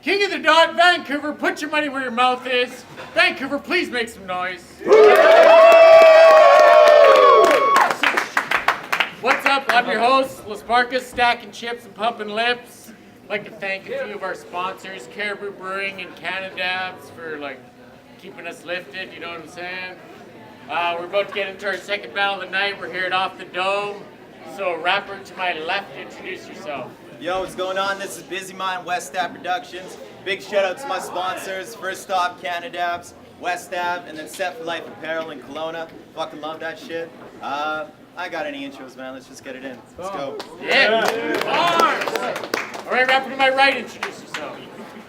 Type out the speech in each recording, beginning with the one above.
King of the Dot, Vancouver, put your money where your mouth is. Vancouver, please make some noise. What's up? I'm your host, Las Marcas, stacking chips and pumping lips. I'd like to thank a few of our sponsors, Caribou Brewing and Canadabs, for keeping us lifted, you know what I'm saying? We're about to get into our second battle of the night. We're here at Off the Dome. So, rapper to my left, introduce yourself. Yo, what's going on? This is Bizzy West Ave Productions. Big shout out to my sponsors. First off, Canadabs, West Ave, and then Set for Life Apparel in Kelowna. Fucking love that shit. I got any intros, man. Let's just get it in. Let's go. Yeah. Bars. All right, rapper to my right, introduce yourself.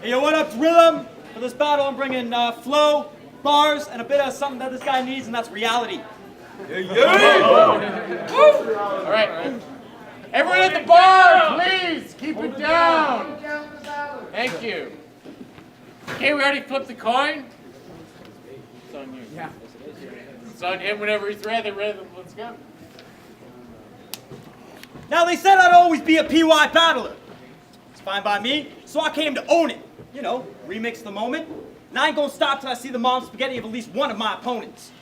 Hey, yo, what up, Rhythm? For this battle, I'm bringing flow, bars, and a bit of something that this guy needs, and that's reality. All right. Everyone at the bar, please keep it down. Thank you. Okay, we already flipped the coin. It's on you. Yeah. It's on him whenever he's ready. Let's go. Now, they said I'd always be a PY battler. It's fine by me, so I came to own it. You know, remix the moment. And I ain't gonna stop till I see the mom spaghetti of at least one of my opponents.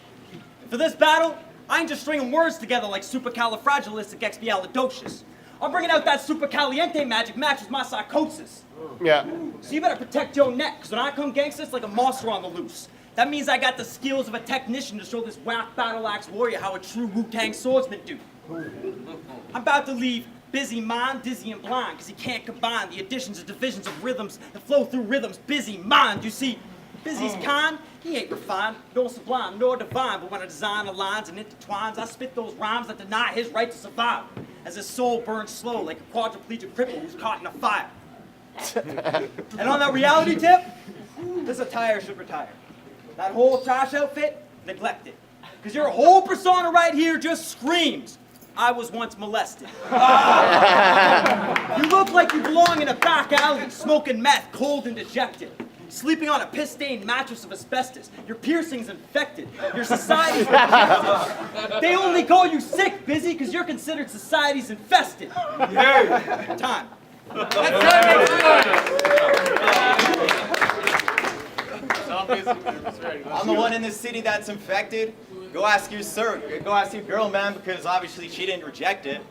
And for this battle, I ain't just stringing words together like supercalifragilisticexpialidocious. I'm bringing out that supercaliente magic match with my psychosis. Yeah. So you better protect your neck, because when I come gangsta, it's like a monster on the loose. That means I got the skills of a technician to show this whack battle axe warrior how a true Wu-Tang swordsman do. I'm about to leave Bizzy mind, dizzy and blind, because he can't combine the additions and divisions of rhythms that flow through rhythms. Bizzy mind, you see, Bizzy's kind, he ain't refined, nor sublime, nor divine, but when a design aligns and intertwines, I spit those rhymes that deny his right to survive, as his soul burns slow like a quadriplegic cripple who's caught in a fire. And on that reality tip, this attire should retire. That whole trash outfit, neglect it. Because your whole persona right here just screams, I was once molested. You look like you belong in a back alley, smoking meth, cold and dejected. Sleeping on a piss-stained mattress of asbestos. Your piercing's infected. Your society's rejected. They only call you sick, Bizzy, because you're considered society's infested. Yeah. Time. I'm the one in this city that's infected. Go ask your girl, man, because obviously she didn't reject it.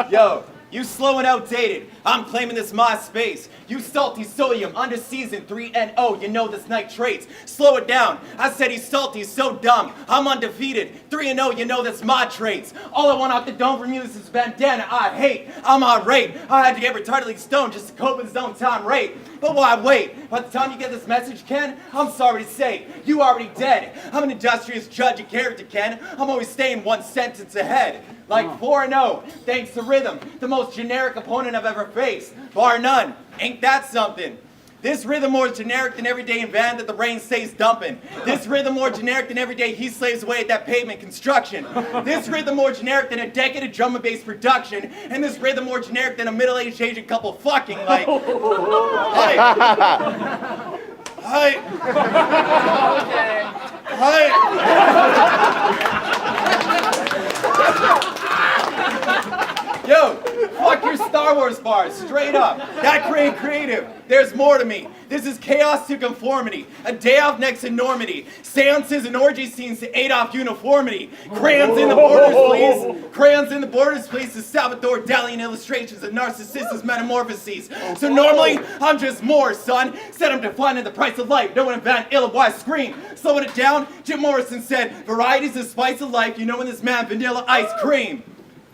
Yo, you slow and outdated. I'm claiming this my space. You salty sodium, under season 3NO, you know this nitrates. Slow it down. I said he's salty, so dumb. I'm undefeated. 3-0, you know that's my traits. All I want off the dome from you is this bandana I hate. I'm irate. I had to get retardedly stoned just to cope with his own time rate. But why wait? By the time you get this message, Ken, I'm sorry to say, you already dead. I'm an industrious judge of character, Ken. I'm always staying one sentence ahead. Like 4-0, thanks to Rhythm, the most generic opponent I've ever faced. Bar none. Ain't that something? This rhythm more generic than every day in van that the rain stays dumping. This rhythm more generic than every day he slaves away at that pavement construction. This rhythm more generic than a decade of drum and bass production. And this rhythm more generic than a middle-aged Asian couple fucking like. Hi. Hi. Hi. Yo, fuck your Star Wars bars, straight up. That ain't creative. There's more to me. This is chaos to conformity. A day off next to Normandy. Seances and orgy scenes to Adolf uniformity. Crayons in the borders, please. Crayons in the borders, please. To Salvador Dalian illustrations of Narcissus' metamorphoses. So normally, I'm just more, son. Said I'm defining the price of life. No one in Van Illa, why scream? Slowing it down, Jim Morrison said, variety's the spice of life. You know in this man, vanilla ice cream.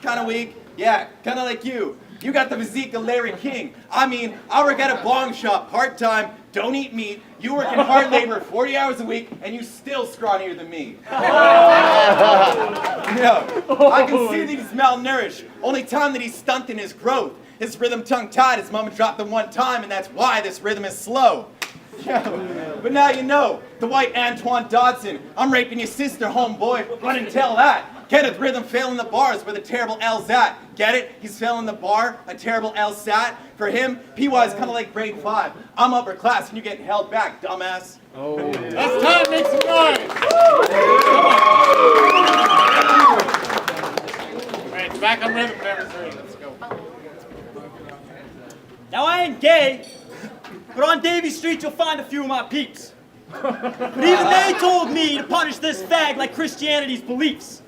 Kinda weak. Yeah, kind of like you. You got the physique of Larry King. I mean, I work at a bong shop, part-time, don't eat meat. You work in hard labor 40 hours a week, and you still scrawnier than me. Yeah, I can see that he's malnourished. Only time that he's stunting his growth. His rhythm tongue-tied, his mama dropped him one time, and that's why this rhythm is slow. Yeah, but now you know, the white Antoine Dodson. I'm raping your sister, homeboy. Run and tell that. Kenneth Rhythm failing the bars where the terrible L's at. Get it? He's failing the bar, a terrible L sat. For him, PY is kind of like grade 5. I'm upper class and you're getting held back, dumbass. Oh. That's time, make some noise. All right, back on rhythm, whenever it's ready. Let's go. Now I ain't gay, But on Davie Street, you'll find a few of my peeps. But even they told me to punish this fag like Christianity's beliefs.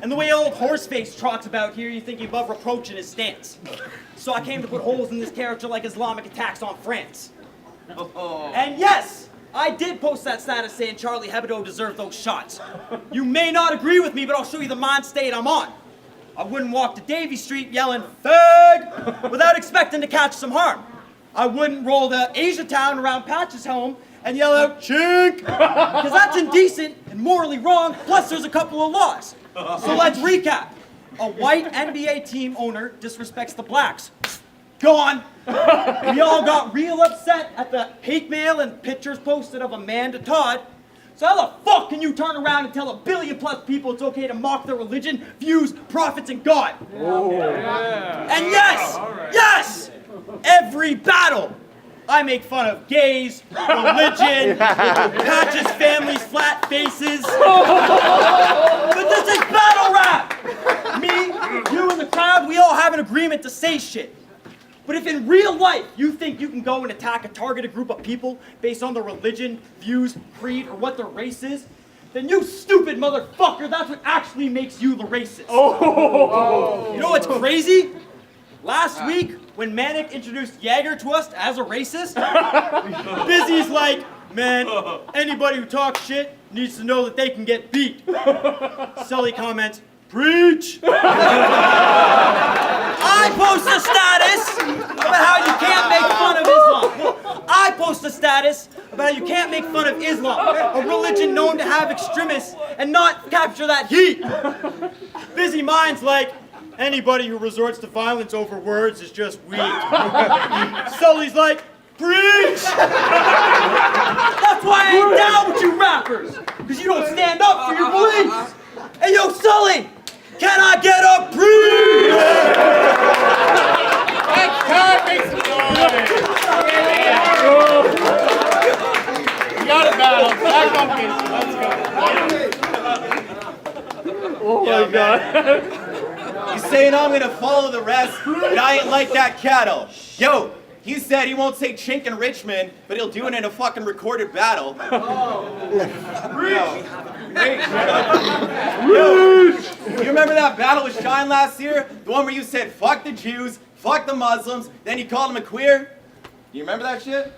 And the way old Horseface trots about here, you think he's above reproach in his stance. So I came to put holes in this character like Islamic attacks on France. And yes, I did post that status saying Charlie Hebdo deserved those shots. You may not agree with me, but I'll show you the mind state I'm on. I wouldn't walk to Davie Street yelling, "Fag!" without expecting to catch some harm. I wouldn't roll to Asia Town around Patch's home and yell out, "Chink!" because that's indecent and morally wrong, plus there's a couple of laws. So let's recap. A white NBA team owner disrespects the blacks. Gone. We all got real upset at the hate mail and pictures posted of Amanda Todd. So how the fuck can you turn around and tell 1 billion plus people it's okay to mock their religion, views, prophets, and God? And yes, yes, every battle, I make fun of gays, religion, Patch's family's flat faces. But this is battle rap! Me, you, and the crowd, we all have an agreement to say shit. But if in real life you think you can go and attack a targeted group of people based on their religion, views, creed, or what their race is, then you stupid motherfucker, that's what actually makes you the racist. You know what's crazy? Last week, when Manic introduced Jagger to us as a racist, Bizzy's like, "Man, anybody who talks shit needs to know that they can get beat." Sully comments, "Preach!" I post a status about how you can't make fun of Islam. I post a status about how you can't make fun of Islam, a religion known to have extremists, and not capture that heat. Busy minds like, "Anybody who resorts to violence over words is just weak." Sully's like, "Preach!" That's why I ain't down with you rappers, because you don't stand up for your beliefs. Hey, yo, Sully, can I get a preach? Next time, make some noise. You got a battle. Back on Bizzy. Let's go. Oh my God. He's saying I'm gonna follow the rest, and I ain't like that cattle. Yo, he said he won't say chink in Richmond, but he'll do it in a fucking recorded battle. Yo, you remember that battle with Shine last year? The one where you said, "Fuck the Jews, fuck the Muslims," then you called him a queer? Do you remember that shit?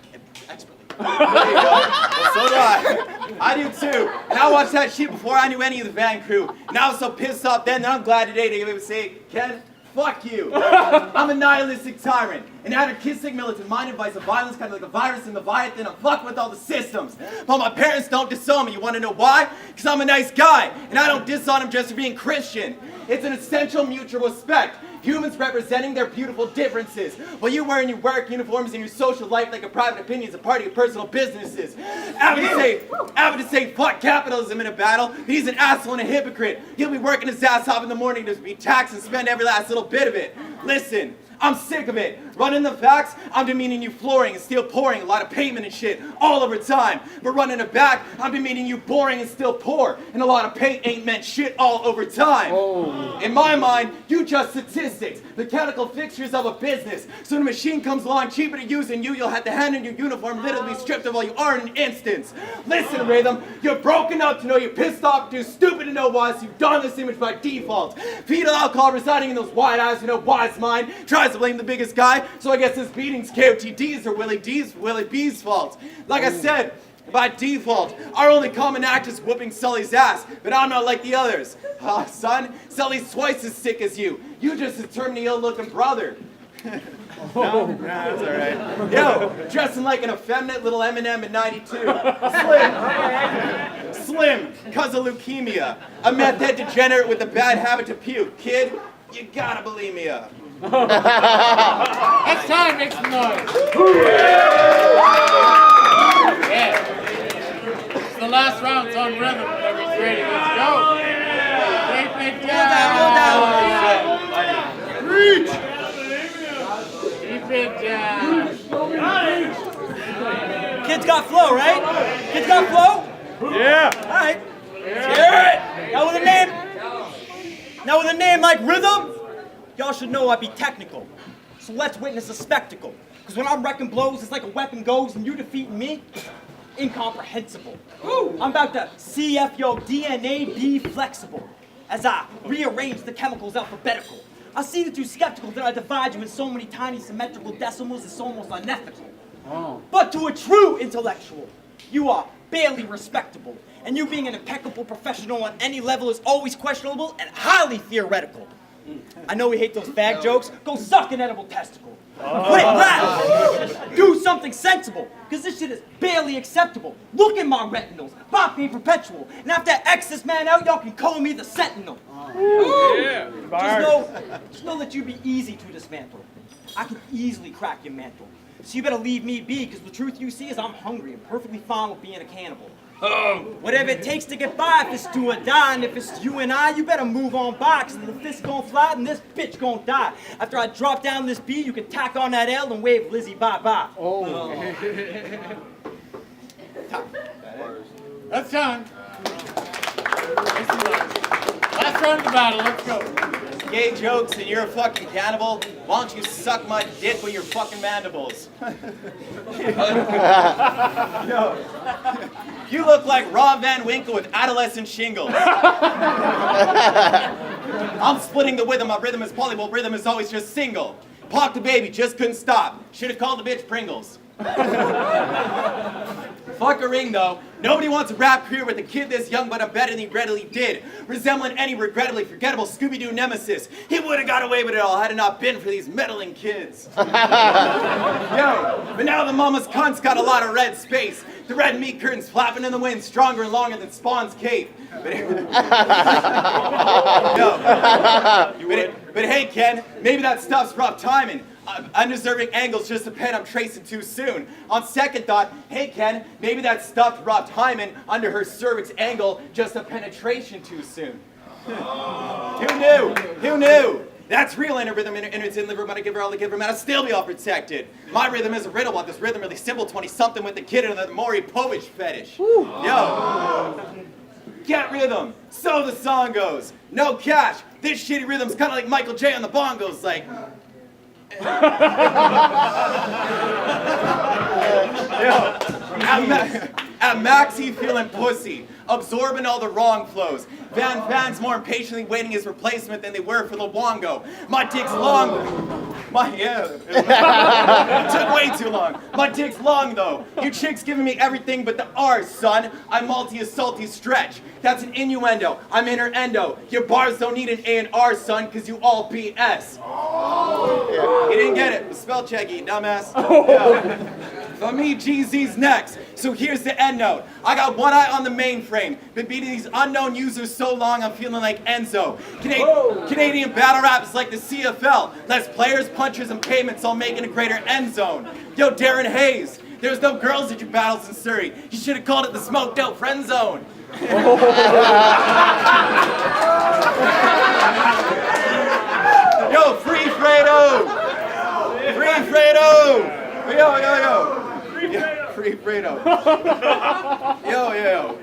There you go. Well, so do I do too. And I watched that shit before I knew any of the Van crew. And I was so pissed off then that I'm glad today to be able to say, "Ken, fuck you. I'm a nihilistic tyrant, an anarchistic militant, mind and vice of violence, kind of like a virus in the Leviathan. I'm fucked with all the systems. But my parents don't disown me. You want to know why? Because I'm a nice guy, and I don't disown them just for being Christian. It's an essential mutual respect. Humans representing their beautiful differences. While you wearing your work uniforms in your social life like a private opinion is a part of your personal businesses. Avid to say fuck capitalism in a battle, but he's an asshole and a hypocrite. He'll be working his ass off in the morning to be taxed and spend every last little bit of it. Listen, I'm sick of it. Running the facts, I'm demeaning you flooring and steel pouring, a lot of pavement and shit, all over time. But running it back, I'm demeaning you boring and still poor, and a lot of paint ain't meant shit all over time. In my mind, you just statistics, mechanical fixtures of a business. So when a machine comes along cheaper to use than you, you'll have to hand in your uniform literally stripped of all you are in an instance. Listen, Rhythm, you're broken up to know you're pissed off, too stupid to know why, so you don this image by default. Fetal alcohol residing in those wide eyes, you know why's mine. Tries to blame the biggest guy, so I guess this beating's KOTD's or Willie B's fault. Like I said, by default, our only common act is whooping Sully's ass, but I'm not like the others. Son, Sully's twice as sick as you. You just a terminally ill-looking brother. No, that's all right. Yo, dressing like an effeminate little Eminem in '92. Slim, cause of leukemia. A meth head degenerate with a bad habit to puke. Kid, you gotta believe me up. Next time, make some noise. Yeah. It's the last round. It's on rhythm. Whenever ready, let's go. Keep it down. Preach! Keep it down. Kids got flow, right? Kids got flow? Yeah. All right. Let's hear it. Now with a name like Rhythm, y'all should know I'd be technical. So let's witness a spectacle. Because when I'm wrecking blows, it's like a weapon goes, and you defeating me, incomprehensible. I'm about to see if your DNA be flexible. As I rearrange the chemicals alphabetical, I see that you're skeptical that I divide you in so many tiny symmetrical decimals, it's almost unethical. But to a true intellectual, you are barely respectable. And you being an impeccable professional on any level is always questionable and highly theoretical. I know we hate those fag jokes. Go suck an edible testicle. Quit rap. Do something sensible, because this shit is barely acceptable. Look at my retinals. Bop me perpetual. And after I X this man out, y'all can call me the Sentinel. Yeah. Just know that you'd be easy to dismantle. I can easily crack your mantle. So you better leave me be, because the truth you see is I'm hungry and perfectly fine with being a cannibal. Whatever it takes to get by, if it's do or die, and if it's you and I, you better move on by, because the fist gonna fly and this bitch gonna die. After I drop down this B, you can tack on that L and wave Lizzie bye-bye. That's time. Last round of the battle, let's go. Gay jokes and you're a fucking cannibal. Why don't you suck my dick with your fucking mandibles? Yo, you look like Rob Van Winkle with adolescent shingles. I'm splitting the rhythm. My rhythm is polybol. Rhythm is always just single. Pop the baby, just couldn't stop. Should have called the bitch Pringles. Fuck a ring though. Nobody wants a rap career with a kid this young, but I'm better than he readily did. Resembling any regrettably forgettable Scooby-Doo nemesis. He would have got away with it all had it not been for these meddling kids. Yo, but now the mama's cunt's got a lot of red space. The red meat curtains flapping in the wind, stronger and longer than Spawn's cape. But hey, Ken, maybe that stuff's rough timing. Undeserving angles, just a pen I'm tracing too soon. On second thought, hey Ken, maybe that stuffed Rob Hyman under her cervix angle, just a penetration too soon. Who knew? Who knew? That's real inner rhythm, and it's in the room. When I give her all the give her, man, I'll still be all protected. My rhythm is a riddle, while this rhythm really simple, 20-something with the kid and the Maury Povich fetish. Yo, get rhythm, so the song goes. No cash, this shitty rhythm's kind of like Michael J on the bongos, like. Yo, at Max, he feeling pussy, absorbing all the wrong flows. Van's more impatiently waiting his replacement than they were for the Wongo. My dick's long. Took way too long. My dick's long though. You chicks giving me everything but the R's, son. I'm multi-salty stretch. That's an innuendo. I'm inner endo. Your bars don't need an A and R, son, cause you all BS. You didn't get it. Spell check, you dumbass. Yeah. For me, GZ's next. So here's the end note. I got one eye on the mainframe. Been beating these unknown users so long, I'm feeling like Enzo. Canadian battle rap is like the CFL. Less players, punchers, and payments, all making a greater end zone. Yo, Darren Hayes, there's no girls at your battles in Surrey. You should have called it the smoked out friend zone. Yo, free Fredo! Free Fredo! Yo. Free Fredo. Yo.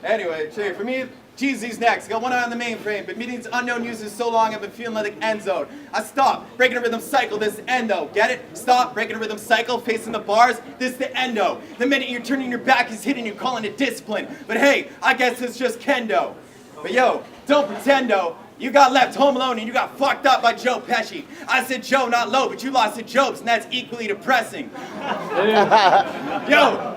Anyway, for me, GZ's next. Got one eye on the mainframe. Been meeting these unknown users so long, I've been feeling like an end zone. I stop, breaking a rhythm cycle, this is endo. Get it? Stop, breaking a rhythm cycle, facing the bars, this is the endo. The minute you're turning your back, he's hitting you, calling it discipline. But hey, I guess it's just kendo. But yo, don't pretend though. You got left home alone and you got fucked up by Joe Pesci. I said Joe, not Low, but you lost to Jobs, and that's equally depressing. Yo,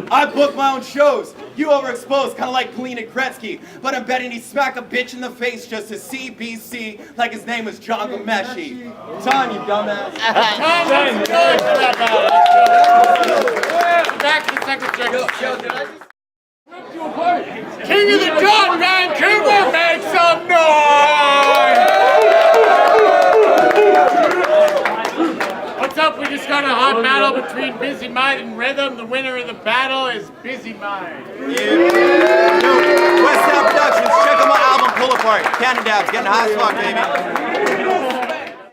I book my own shows. You overexposed, kind of like Polina Gretzky. But I'm betting he'd smack a bitch in the face just to CBC like his name was John Gomeshi. Time, you dumbass. Time, let's go for that battle. Back to the second check. King of the Dot, Vancouver, make some noise! What's up? We just got a hot battle between Busy Mind and Rhythm. The winner of the battle is Busy Mind. Yeah. Yo, West Side Productions, check out my album Pull Apart. Candy Dabs, getting high as fuck, baby.